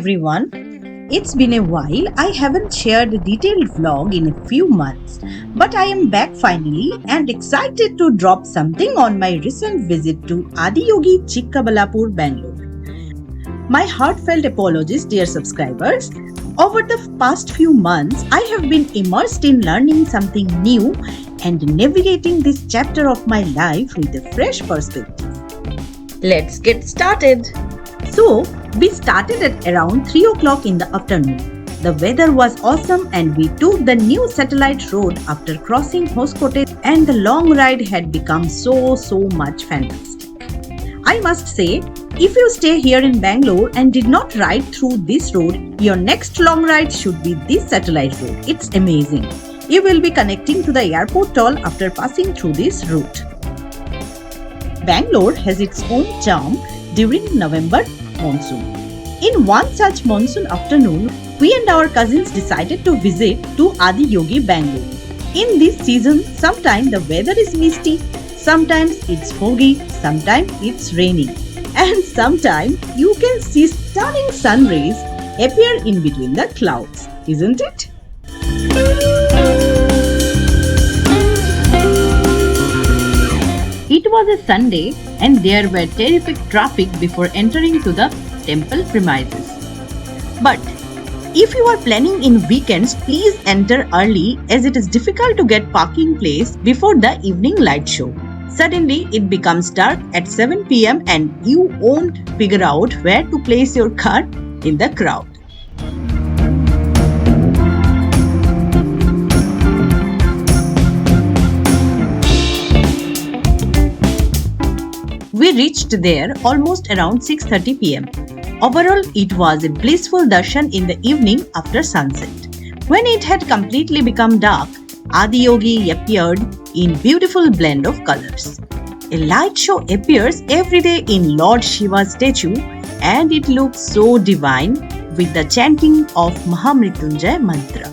everyone. It's been a while. I haven't shared a detailed vlog in a few months, but I am back finally and excited to drop something on my recent visit to Adiyogi Chikkabalapur, Bangalore. My heartfelt apologies, dear subscribers. Over the past few months, I have been immersed in learning something new and navigating this chapter of my life with a fresh perspective. Let's get started. So, we started at around 3 o'clock in the afternoon. The weather was awesome and we took the new satellite road after crossing Hoskote, and the long ride had become so much fantastic. I must say, if you stay here in Bangalore and did not ride through this road, your next long ride should be this satellite road. It's amazing. You will be connecting to the airport toll after passing through this route. Bangalore has its own charm during November monsoon. In one such monsoon afternoon, we and our cousins decided to visit to Adiyogi, Bangalore. In this season, sometimes the weather is misty, sometimes it's foggy, sometimes it's raining, and sometimes you can see stunning sun rays appear in between the clouds, isn't it? It was a Sunday and there were terrific traffic before entering to the temple premises. But if you are planning in weekends, please enter early as it is difficult to get parking place before the evening light show. Suddenly it becomes dark at 7 p.m. and you won't figure out where to place your car in the crowd. We reached there almost around 6:30 p.m. Overall, it was a blissful darshan in the evening after sunset. When it had completely become dark, Adiyogi appeared in beautiful blend of colors. A light show appears every day in Lord Shiva's statue and it looks so divine with the chanting of Mahamrityunjay mantra.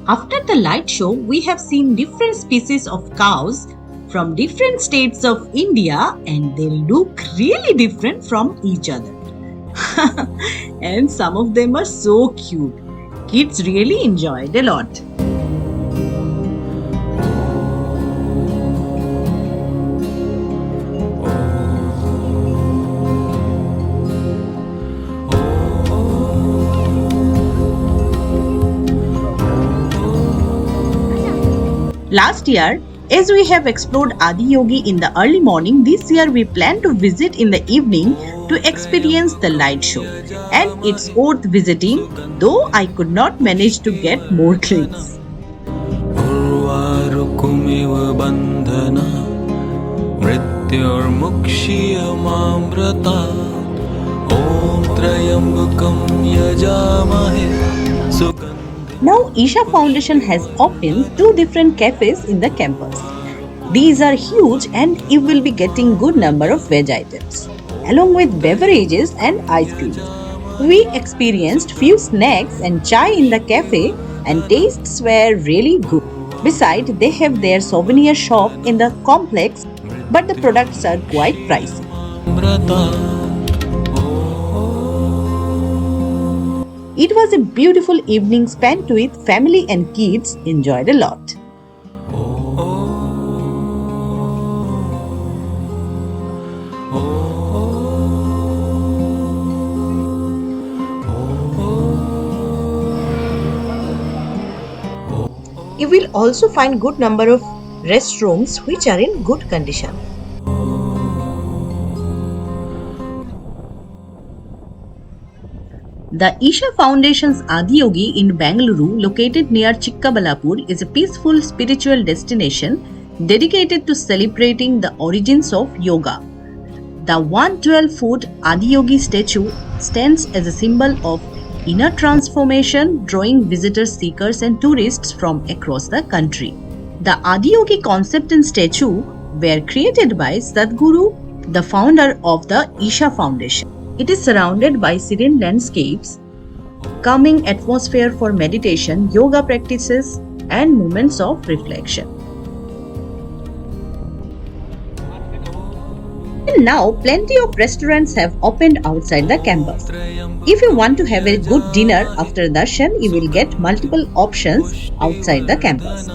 After the light show, we have seen different species of cows from different states of India and they look really different from each other. And some of them are so cute. Kids really enjoyed a lot. Last year, as we have explored Adiyogi in the early morning, this year we plan to visit in the evening to experience the light show. And it's worth visiting, though I could not manage to get more clips. Now Isha Foundation has opened 2 different cafes in the campus. These are huge and you will be getting good number of veg items, along with beverages and ice cream. We experienced few snacks and chai in the cafe and tastes were really good. Besides, they have their souvenir shop in the complex, but the products are quite pricey. It was a beautiful evening spent with family and kids enjoyed a lot. You will also find good number of restrooms which are in good condition. The Isha Foundation's Adiyogi in Bangalore, located near Chikkabalapur, is a peaceful spiritual destination dedicated to celebrating the origins of yoga. The 112-foot Adiyogi statue stands as a symbol of inner transformation, drawing visitors, seekers, and tourists from across the country. The Adiyogi concept and statue were created by Sadhguru, the founder of the Isha Foundation. It is surrounded by serene landscapes, calming atmosphere for meditation, yoga practices, and moments of reflection. And now, plenty of restaurants have opened outside the campus. If you want to have a good dinner after darshan, you will get multiple options outside the campus.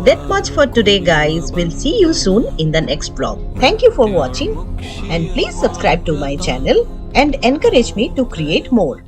That much for today, guys. We'll see you soon in the next vlog. Thank you for watching, and please subscribe to my channel and encourage me to create more.